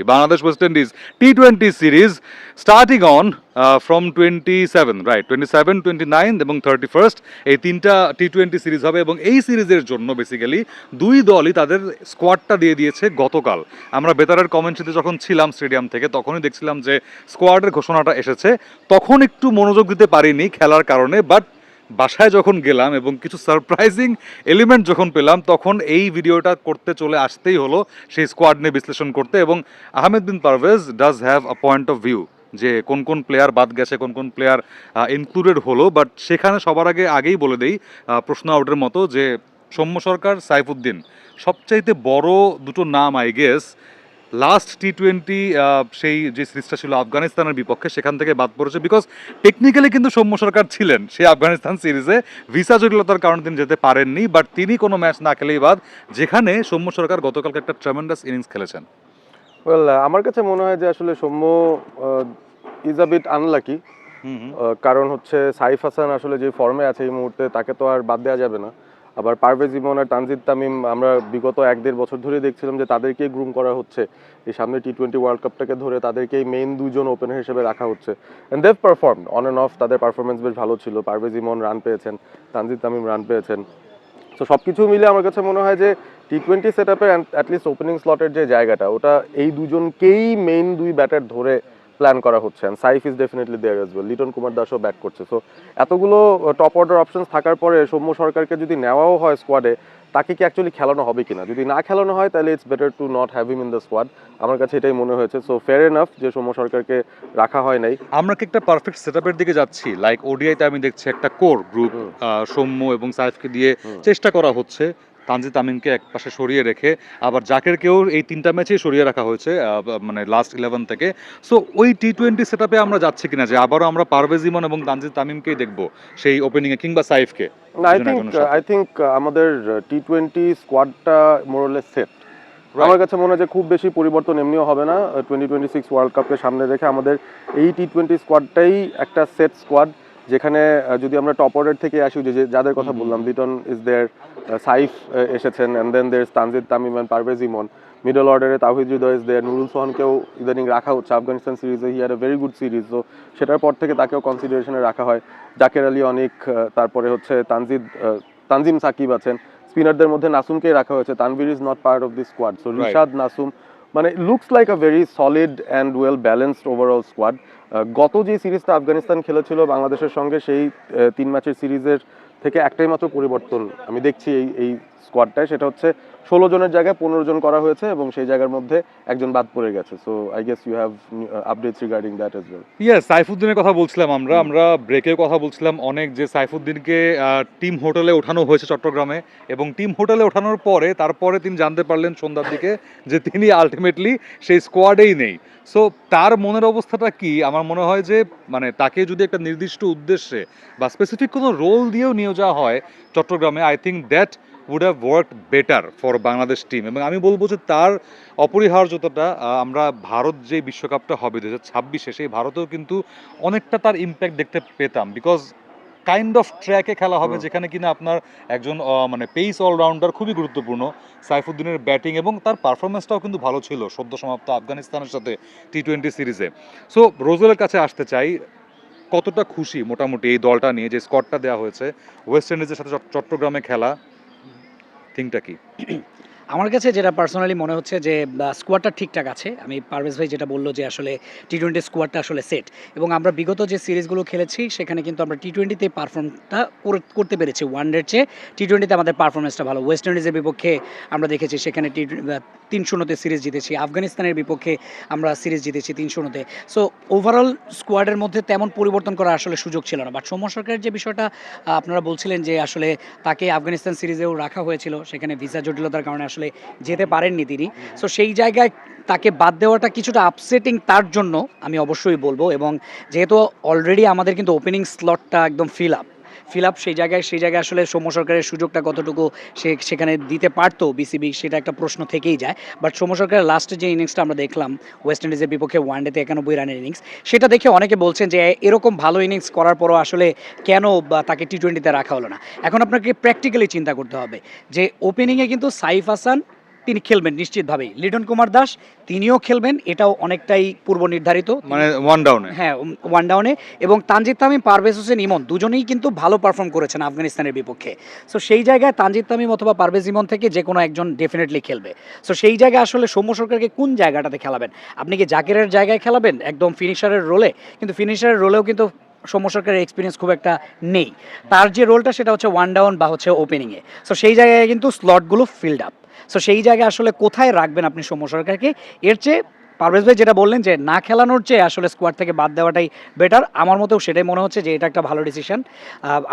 Bangladesh West Indies T20 series starting on from 27 right 27 29 এবং 31st এই তিনটা T20 series হবে এবং এই সিরিজের জন্য বেসিক্যালি দুই দলই তাদের স্কোয়াডটা দিয়ে দিয়েছে গতকাল। আমরা বেতারের কমেন্ট্রিতে যখন ছিলাম স্টেডিয়াম থেকে তখনই দেখছিলাম যে স্কোয়াডের ঘোষণাটা এসেছে, তখন একটু মনোযোগ দিতে পারিনি খেলার কারণে, বাট বাসায় যখন গেলাম এবং কিছু সারপ্রাইজিং এলিমেন্ট যখন পেলাম তখন এই ভিডিওটা করতে চলে আসতেই হলো সেই স্কোয়াড নিয়ে বিশ্লেষণ করতে। এবং Ahmed Bin Parvez does have a point of view যে কোন কোন প্লেয়ার বাদ গেছে, কোন কোন প্লেয়ার ইনক্লুডেড হলো, বাট সেখানে সবার আগেই বলে দেই প্রশ্ন আউটের মতো যে সৌম্য সরকার, সাইফুদ্দিন সবচাইতে বড় দুটো নাম আই গেস লাস্ট টি20 সেই যে সিরিজটা ছিল আফগানিস্তানের বিপক্ষে সেখান থেকে বাদ পড়েছে। বিকজ টেকনিক্যালি কিন্তু সৌম্য সরকার ছিলেন সেই আফগানিস্তান সিরিজে, ভিসা জটিলতার কারণে তিনি যেতে পারেননি, বাট তিনি কোনো ম্যাচ না খেলেই বাদ, যেখানে সৌম্য সরকার গতকালকে একটা ট্রেমেন্ডাস ইনিংস খেলেছেন। ওয়েল, আমার কাছে মনে হয় যে আসলে Soumya is a bit unlucky. কারণ হচ্ছে সাইফ হাসান আসলে যে ফর্মে আছে এই মুহূর্তে তাকে তো আর বাদ দেওয়া যাবে না। আবার পারভেজ ইমন আর তানজিদ তামিম আমরা বিগত 1-1.5 বছর ধরে দেখছিলাম যে তাদেরকেই গ্রুম করা হচ্ছে এই সামনে টি20 ওয়ার্ল্ড কাপটাকে ধরে, তাদেরকেই মেইন দুজন ওপেনার হিসেবে রাখা হচ্ছে। And they've perform on and of, তাদের পারফরমেন্স বেশ ভালো ছিল। পারভেজ ইমন রান পেয়েছেন, তানজিদ তামিম রান পেয়েছেন। তো সব কিছু মিলে আমার কাছে মনে হয় যে টি20 সেট আপের অ্যাটলিস্ট ওপেনিং স্লটের যে জায়গাটা ওটা এই দুজনকেই মেইন দুই ব্যাটার ধরে প্ল্যান করা হচ্ছে। And Saif is definitely there as well. Liton Kumar দাসও ব্যাট করছে। সো এতগুলো টপ অর্ডার অপশনস থাকার পরে সৌম্য সরকারকে যদি নেওয়াও হয় স্কোয়াডে, তাকে কি অ্যাকচুয়ালি খেলানো হবে কিনা? যদি না খেলানো হয় তাহলে it's better to not have him in the squad. আমার কাছে এটাই মনে হয়েছে। সো ফেয়ার এনাফ যে সৌম্য সরকারকে রাখা হয় নাই। আমরা কি একটা পারফেক্ট সেটআপের দিকে যাচ্ছি? লাইক ওডিআইতে আমি দেখছি একটা কোর গ্রুপ সৌম্য এবং সাইফকে দিয়ে চেষ্টা করা হচ্ছে, তানজিদ তামিমকে এক পাশে সরিয়ে রেখে, আবার জাকেরকেও এই তিনটা ম্যাচেই সরিয়ে রাখা হয়েছে মানে লাস্ট 11 থেকে। সো ওই টি20 সেটআপে আমরা যাচ্ছি কিনা যে আবারও আমরা পারভেজ ইমন এবং তানজিদ তামিমকেই দেখবো সেই ওপেনিংয়ে, কিংবা সাইফকে? আই থিঙ্ক আমাদের টি20 স্কোয়াডটা মোরলেস সেট। আমার কাছে মনে হয় যে খুব বেশি পরিবর্তন এমনিও হবে না। 2026 ওয়ার্ল্ড কাপকে সামনে রেখে আমাদের এই টি20 স্কোয়াডটাই একটা সেট স্কোয়াড, যেখানে যদি আমরা টপ অর্ডার থেকে আসি, যে যাদের কথা বললাম, লিটন ইজ দেয়ার, সাইফ এসেছেন, and then there Tanzid Tamim and Parvez Emon. Middle অর্ডারে তাওহিদ হৃদয় ইজ দেয়ার, নুরুল সোহানকেও ইদানিং রাখা হচ্ছে। আফগানিস্তান সিরিজে he had a very good series, তো সেটার পর থেকে তাকেও কনসিডারেশনে রাখা হয়। জাকের আলী অনেক, তারপরে হচ্ছে তানজিম সাকিব আছেন। স্পিনারদের মধ্যে নাসুমকেই রাখা হয়েছে। Tanvir is not part of this squad. So Rishad, Nasum, মানে looks like a very solid and well balanced overall squad. গত যে সিরিজটা আফগানিস্তান খেলেছিল বাংলাদেশের সঙ্গে, সেই 3 ম্যাচের সিরিজের থেকে একটাই মাত্র পরিবর্তন আমি দেখছি এই স্কোয়াডটায়, সেটা হচ্ছে 16 জনের জায়গায় 15 জন করা হয়েছে এবং সেই জায়গার মধ্যে একজন বাদ পড়ে গেছে। So I guess you have updates regarding that as well. Yes, সাইফুদ্দিনের কথা বলছিলাম আমরা ব্রেকের কথা বলছিলাম অনেক, যে সাইফুদ্দিনকে টিম হোটেলে ওঠানো হয়েছে চট্টগ্রামে, এবং টিম হোটেলে ওঠানোর পরে তারপরে তিনি জানতে পারলেন সন্ধ্যার দিকে যে তিনি আলটিমেটলি সেই স্কোয়াডেই নেই। সো তার মনের অবস্থাটা কি? আমার মনে হয় যে মানে তাকে যদি একটা নির্দিষ্ট উদ্দেশ্যে বা স্পেসিফিক কোনো রোল দিয়েও নিয়ে যাওয়া হয় চট্টগ্রামে, I think that would have worked better for Bangladesh team. এবং আমি বলবো যে তার অপরিহার্যতাটা আমরা ভারত যে বিশ্বকাপটা হবে 2026-এ, সেই ভারতেও কিন্তু অনেকটা তার ইম্প্যাক্ট দেখতে পেতাম। বিকজ কাইন্ড অফ ট্র্যাকে খেলা হবে যেখানে কিনা আপনার একজন মানে পেস অলরাউন্ডার খুবই গুরুত্বপূর্ণ। সাইফুদ্দিনের ব্যাটিং এবং তার পারফরমেন্সটাও কিন্তু ভালো ছিল সদ্য সমাপ্ত আফগানিস্তানের সাথে টি20 সিরিজে। সো রোজেলের কাছে আসতে চাই, কতটা খুশি মোটামুটি এই দলটা নিয়ে, যে স্কোয়াডটা দেওয়া হয়েছে ওয়েস্ট ইন্ডিজের সাথে চট্টগ্রামে খেলা, থিংটা কি? আমার কাছে যেটা পার্সোনালি মনে হচ্ছে যে স্কোয়াডটা ঠিকঠাক আছে। আমি পারভেজ ভাই যেটা বললো যে আসলে টি20 স্কোয়াডটা আসলে সেট, এবং আমরা বিগত যে সিরিজগুলো খেলেছি সেখানে কিন্তু আমরা টি20তে পারফর্মটা করতে পেরেছি। ওয়ানডের চেয়ে টি20তে আমাদের পারফরমেন্সটা ভালো। ওয়েস্ট ইন্ডিজের বিপক্ষে আমরা দেখেছি সেখানে 3-0 সিরিজ জিতেছি। আফগানিস্তানের বিপক্ষে আমরা সিরিজ জিতেছি 3-0। সো ওভারঅল স্কোয়াডের মধ্যে তেমন পরিবর্তন করার আসলে সুযোগ ছিল না। বাট সৌম্য সরকারের যে বিষয়টা আপনারা বলছিলেন যে আসলে তাকে আফগানিস্তান সিরিজেও রাখা হয়েছিল, সেখানে ভিসা জটিলতার কারণে আসলে যেতে পারেননি তিনি। সো সেই জায়গায় তাকে বাদ দেওয়াটা কিছুটা আপসেটিং তার জন্য আমি অবশ্যই বলবো। এবং যেহেতু অলরেডি আমাদের কিন্তু ওপেনিং স্লটটা একদম ফিল আপ, সেই জায়গায় আসলে সৌম্য সরকারের সুযোগটা কতটুকু সেখানে দিতে পারতো বিসিবি, সেটা একটা প্রশ্ন থেকেই যায়। বাট সৌম্য সরকারের লাস্টে যে ইনিংসটা আমরা দেখলাম ওয়েস্ট ইন্ডিজের বিপক্ষে ওয়ানডেতে 91 রানের ইনিংস, সেটা দেখে অনেকে বলছেন যে এরকম ভালো ইনিংস করার পরও আসলে কেন তাকে টি20তে রাখা হলো না। এখন আপনাকে প্র্যাকটিক্যালি চিন্তা করতে হবে যে ওপেনিংয়ে কিন্তু সাইফ হাসান তিনি খেলবেন নিশ্চিতভাবেই। লিটন কুমার দাস তিনিও খেলবেন, এটাও অনেকটাই পূর্ব নির্ধারিত। মানে ওয়ান ডাউনে। হ্যাঁ, ওয়ান ডাউনে। এবং তানজিদ তামিম, পারভেজ হোসেন ইমন দুজনেই কিন্তু ভালো পারফর্ম করেছেন আফগানিস্তানের বিপক্ষে। সো সেই জায়গায় তানজিদ তামিম অথবা পারভেজ ইমন থেকে যে কোনো একজন ডেফিনেটলি খেলবে। সো সেই জায়গায় আসলে সৌম্য সরকারকে কোন জায়গাটাতে খেলাবেন? আপনি কি জাকিরের জায়গায় খেলাবেন একদম ফিনিশারের রোলে? কিন্তু ফিনিশারের রোলেও কিন্তু সৌম্য সরকারের এক্সপিরিয়েন্স খুব একটা নেই। তার যে রোলটা সেটা হচ্ছে ওয়ান ডাউন বা হচ্ছে ওপেনিংয়ে। সো সেই জায়গায় কিন্তু স্লটগুলো ফিল্ড আপ। সো সেই জায়গায় আসলে কোথায় রাখবেন আপনি সৌম্য সরকারকে? এর চেয়ে পারভেজ ভাই যেটা বললেন যে না খেলানোর চেয়ে আসলে স্কোয়াড থেকে বাদ দেওয়াটাই বেটার। আমার মতেও সেটাই মনে হচ্ছে যে এটা একটা ভালো ডিসিশন।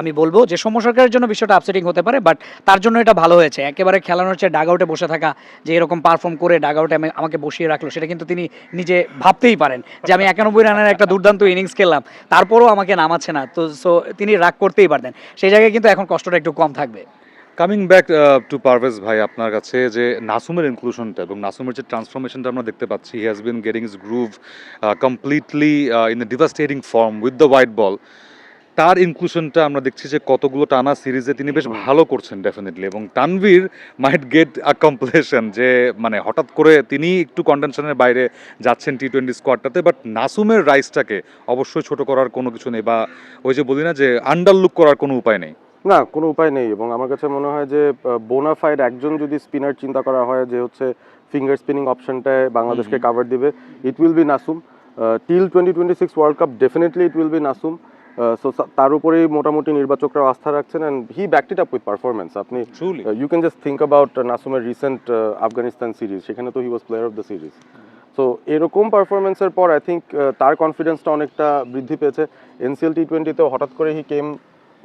আমি বলবো যে সৌম্য সরকারের জন্য বিষয়টা আপসেটিং হতে পারে, বাট তার জন্য এটা ভালো হয়েছে। একেবারে খেলানোর চেয়ে ডাগ আউটে বসে থাকা, যে এরকম পারফর্ম করে ডাগ আউটে আমাকে বসিয়ে রাখলো, সেটা কিন্তু তিনি নিজে ভাবতেই পারেন যে আমি 91 রানের একটা দুর্দান্ত ইনিংস খেললাম, তারপরেও আমাকে নামাচ্ছে না। তো সো তিনি রাগ করতেই পারতেন। সেই জায়গায় কিন্তু এখন কষ্টটা একটু কম থাকবে। কামিং ব্যাক টু পারভেজ ভাই, আপনার কাছে যে নাসুমের ইনক্লুশনটা এবং নাসুমের যে ট্রান্সফরমেশনটা আমরা দেখতে পাচ্ছি, he has been getting his groove completely in the devastating form with the white ball. তার ইনক্লুশনটা আমরা দেখছি যে কতগুলো টানা সিরিজে তিনি বেশ ভালো করছেন ডেফিনেটলি, এবং তানভীর মাইট গেট আ কমপ্লেশন যে মানে হঠাৎ করে তিনি একটু কন্টেনশনের বাইরে যাচ্ছেন টি-20 স্কোয়াডটাতে, বাট নাসুমের রাইসটাকে অবশ্যই ছোট করার কোনো কিছু নেই, বা ওই যে বলি না যে আন্ডারলুক করার কোনো উপায় নেই। না, কোনো উপায় নেই। এবং আমার কাছে মনে হয় যে বোনাফাইড একজন যদি স্পিনার চিন্তা করা হয় যে হচ্ছে ফিঙ্গার স্পিনিং অপশনটায় বাংলাদেশকে কাভার দিবে, it will be Nasum. Till 2026 world cup definitely it will be Nasum. So তার উপরেই মোটামুটি নির্বাচকরা আস্থা রাখছেন, and he backed it up with performance. আপনি you can just think about নাসুমের রিসেন্ট আফগানিস্তান সিরিজ, সেখানে তো he was player of the series. So এরকম পারফরমেন্সের পর আই থিঙ্ক তার কনফিডেন্সটা অনেকটা বৃদ্ধি পেয়েছে। এনসিএল টি-20তেও হঠাৎ করে হি কেম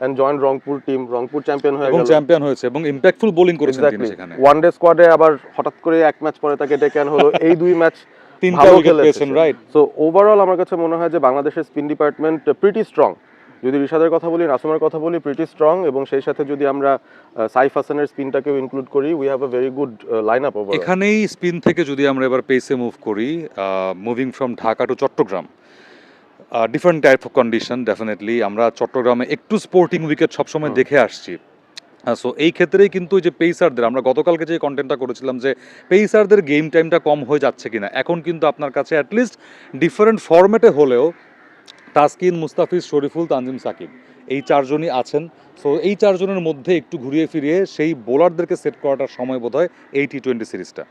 and joined Rangpur team, Rangpur champion হয়ে গেল, চ্যাম্পিয়ন হয়েছে এবং ইম্প্যাক্টফুল বোলিং করেছেন তিনি সেখানে। ওয়ানডে স্কোয়াডে আবার হঠাৎ করে এক ম্যাচ পরে তাকে ডেকে আনা হলো, এই দুই ম্যাচ তিনটা ভালো উইকেট পেয়েছেন, খেলেছেন, রাইট। সো ওভারঅল আমার কাছে মনে হয় যে বাংলাদেশের স্পিন ডিপার্টমেন্ট প্রিটি স্ট্রং। যদি রিশাদের কথা বলি, নাসুমের কথা বলি, প্রিটি স্ট্রং, এবং সেই সাথে যদি আমরা সাইফ হাসানের স্পিনটাকেও ইনক্লুড করি, we have a very good line up overall. এখানেই স্পিন থেকে যদি আমরা এবার পেসে মুভ করি, moving from Dhaka to Chittagong, different type of condition definitely. আমরা চট্টগ্রামে একটু স্পোর্টিং উইকেট সবসময় দেখে আসছি। সো এই ক্ষেত্রেই কিন্তু যে পেসারদের, আমরা গতকালকে যে কন্টেন্টটা করেছিলাম যে পেসারদের গেম টাইমটা কম হয়ে যাচ্ছে কিনা, এখন কিন্তু আপনার কাছে অ্যাটলিস্ট ডিফারেন্ট ফরম্যাটে হলেও তাসকিন, মুস্তাফিজ, শরীফুল, তানজিম সাকিব এই চারজনই আছেন। সো এই চারজনের মধ্যে একটু ঘুরিয়ে ফিরিয়ে সেই বোলারদেরকে সেট করাটার সময় বোধ হয় এই টি-20 সিরিজটা।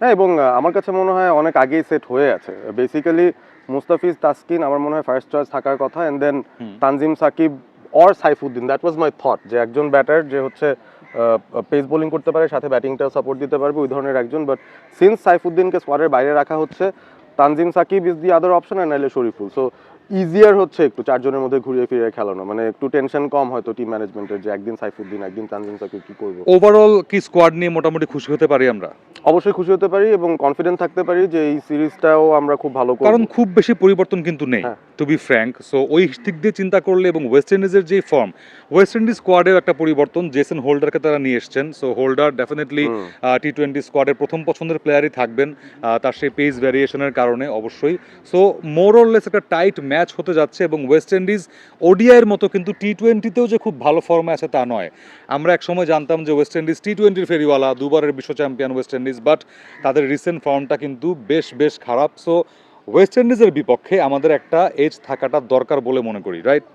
হ্যাঁ, এবং আমার কাছে মনে হয় অনেক আগেই সেট হয়ে আছে। বেসিক্যালি মুস্তাফিজ, তাসকিন আমার মনে হয় ফার্স্ট চয়েস থাকার কথা, and then Tanzim Sakib or Saifuddin. That was my thought, যে একজন ব্যাটার যে হচ্ছে পেস বোলিং করতে পারে, সাথে ব্যাটিংটাও সাপোর্ট দিতে পারবে, ওই ধরনের একজন। বাট সিন্স সাইফুদ্দিনকে স্কোয়াডের বাইরে রাখা হচ্ছে, Tanzim Sakib is the other option, and নাইলে শরীফুল। সো ইজিয়ার হচ্ছে একটু চারজনের মধ্যে ঘুরিয়ে ফিরিয়ে খেলানো, মানে একটু টেনশন কম হয়তো টিম ম্যানেজমেন্টের, যে একদিন সাইফুদ্দিন একদিন তানজিম সাকিব কি করবো। ওভারঅল কি স্কোয়াড নিয়ে মোটামুটি খুশি হতে পারি আমরা? অবশ্যই খুশি হতে পারি এবং কনফিডেন্ট থাকতে পারি যে এই সিরিজটাও আমরা খুব ভালো করব, কারণ খুব বেশি পরিবর্তন কিন্তু নেই, হ্যাঁ। Two be frank. সো ওই দিক দিয়ে চিন্তা করলে, এবং ওয়েস্ট ইন্ডিজের যে ফর্ম, ওয়েস্ট ইন্ডিজ স্কোয়াডের একটা পরিবর্তন, জেসন হোল্ডারকে তারা নিয়ে এসছেন। সো হোল্ডার ডেফিনেটলি টি-20 স্কোয়াডের প্রথম পছন্দের প্লেয়ারই থাকবেন, তার সেই পেস ভ্যারিয়েশনের কারণে অবশ্যই। সো মোর অর লেস একটা টাইট ম্যাচ হতে যাচ্ছে, এবং ওয়েস্ট ইন্ডিজ ওডিআইয়ের মতো কিন্তু টি-20তেও যে খুব ভালো ফর্মে আছে তা নয়। আমরা এক সময় জানতাম যে ওয়েস্ট ইন্ডিজ টি-20 ফেরিওয়ালা, দুবারের বিশ্ব চ্যাম্পিয়ন ওয়েস্ট ইন্ডিজ, বাট তাদের রিসেন্ট ফর্মটা কিন্তু বেশ খারাপ। সো ওয়েস্ট ইন্ডিজের বিপক্ষে আমাদের একটা এজ থাকাটা দরকার বলে মনে করি, রাইট?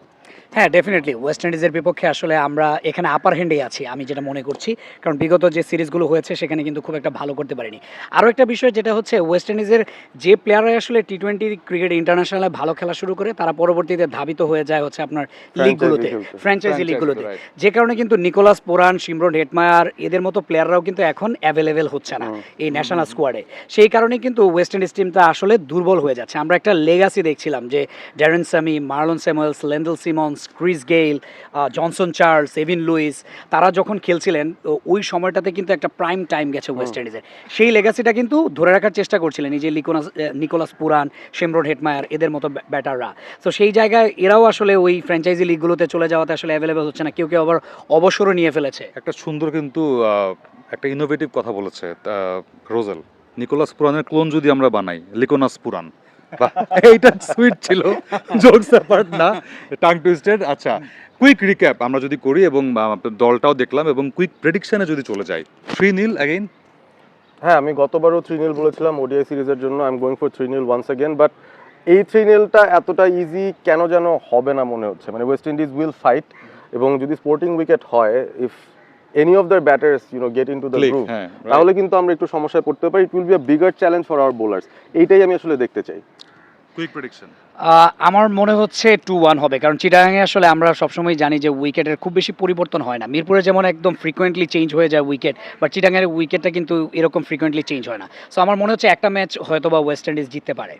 হ্যাঁ, ডেফিনেটলি ওয়েস্ট ইন্ডিজের বিপক্ষে আসলে আমরা এখানে আপার হ্যান্ডেই আছি, আমি যেটা মনে করছি। কারণ বিগত যে সিরিজগুলো হয়েছে সেখানে কিন্তু খুব একটা ভালো করতে পারিনি। আরও একটা বিষয় যেটা হচ্ছে, ওয়েস্ট ইন্ডিজের যে প্লেয়াররা আসলে টি-20 ক্রিকেট ইন্টারন্যাশনালে ভালো খেলা শুরু করে, তারা পরবর্তীতে ধাবিত হয়ে যায় হচ্ছে আপনার লিগগুলোতে, ফ্র্যাঞ্চাইজি লিগগুলোতে। যে কারণে কিন্তু নিকোলাস পুরান, শিমরন হেটমায়ার এদের মতো প্লেয়াররাও কিন্তু এখন অ্যাভেলেবেল হচ্ছে না এই ন্যাশনাল স্কোয়াডে। সেই কারণেই কিন্তু ওয়েস্ট ইন্ডিজ টিমটা আসলে দুর্বল হয়ে যাচ্ছে। আমরা একটা লেগাসি দেখছিলাম যে Darren Sammy, Marlon Samuels, Lendl Simmons, Chris Gayle, Johnson Charles, Evin Lewis, তারা যখন খেলছিলেন ওই সময়টাতে কিন্তু একটা প্রাইম টাইম গেছে ওয়েস্ট ইন্ডিজের। সেই লেগাসিটা কিন্তু ধরে রাখার চেষ্টা করছিলেন এই যে নিকোলাস পুরান, শিমরন হেটমায়ার এদের মতো ব্যাটাররা। তো সেই জায়গায় এরাও আসলে ওই ফ্র্যাঞ্চাইজি লিগগুলোতে চলে যাওয়াতে আসলে অ্যাভেলেবেল হচ্ছে না, কেউ আবার অবসরও নিয়ে ফেলেছে। একটা সুন্দর কিন্তু একটা ইনোভেটিভ কথা বলেছে রোজেল, নিকোলাস পুরানের ক্লোন যদি আমরা বানাই, লিকোনাস পুরান। এইটা সুইট ছিল, জোকস অ্যাপার্ট না, টাং টুইস্টেড। আচ্ছা, কুইক রিক্যাপ আমরা যদি করি এবং দলটাও দেখলাম, এবং কুইক প্রেডিকশনে যদি চলে যাই, 3-0 অ্যাগেইন। হ্যাঁ, আমি গতবারও 3-0 বলেছিলাম ওডিআই সিরিজের জন্য। I am going for 3-0 once again, but এই 3-0টা এতটা ইজি কেন যেন হবে না মনে হচ্ছে। মানে ওয়েস্ট ইন্ডিজ উইল ফাইট, এবং যদি স্পোর্টিং উইকেট হয়, if any of the batters gate into the Click, গ্রুভ, হ্যাঁ, right. তাহলে কিন্তু আমরা একটু সমস্যায় পড়তে পারি। ইট will be a bigger challenge for our bowlers. এইটাই আমি আসলে দেখতে চাই। Quick prediction. আমার মনে হচ্ছে 2-1 হবে, কারণ চিটাগাংয়ে আসলে আমরা সবসময় জানি যে উইকেটের খুব বেশি পরিবর্তন হয় না। মিরপুরে যেমন একদম ফ্রিকোয়েন্টলি চেঞ্জ হয়ে যায় উইকেট, বাট চিটাগাংয়ের উইকেটটা কিন্তু এরকম ফ্রিকোয়েন্টলি চেঞ্জ হয় না। সো আমার মনে হচ্ছে একটা ম্যাচ হয়তো বা ওয়েস্ট ইন্ডিজ জিততে পারে।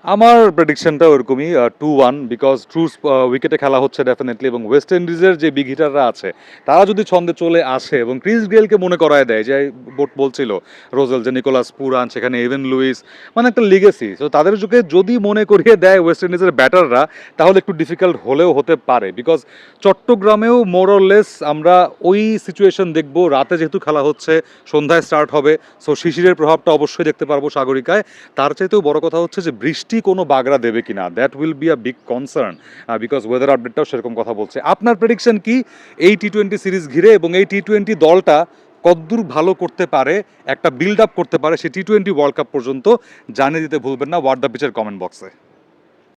আমার প্রেডিকশনটা ওরকমই 2-1, বিকজ ট্রু উইকেটে খেলা হচ্ছে ডেফিনেটলি, এবং ওয়েস্ট ইন্ডিজের যে বিগ হিটাররা আছে তারা যদি ছন্দে চলে আসে এবং ক্রিস গেলকে মনে করায় দেয়, যে বোট বলছিল রোজেল, যে নিকোলাস পুরান, সেখানে এভেন লুইস, মানে একটা লিগেসি, তো তাদের যুগে যদি মনে করিয়ে দেয় ওয়েস্ট ইন্ডিজের ব্যাটাররা, তাহলে একটু ডিফিকাল্ট হলেও হতে পারে। বিকজ চট্টগ্রামেও মোরলেস আমরা ওই সিচুয়েশন দেখব, রাতে যেহেতু খেলা হচ্ছে, সন্ধ্যায় স্টার্ট হবে, সো শিশিরের প্রভাবটা অবশ্যই দেখতে পারবো সাগরিকায়। তার চাইতেও বড় কথা হচ্ছে যে বৃষ্টি কোনো বাগড়া দেবে কিনা, that will be a big concern, because weather আপডেটটাও সেরকম কথা বলছে। আপনার প্রেডিকশন কি এই টি-20 সিরিজ ঘিরে, এবং এই টি-20 দলটা কতদূর ভালো করতে পারে, একটা বিল্ড আপ করতে পারে সেই টি-20 ওয়ার্ল্ড কাপ পর্যন্ত? জানিয়ে দিতে ভুলবেন না হোয়াট দ্য পিচের কমেন্ট বক্সে।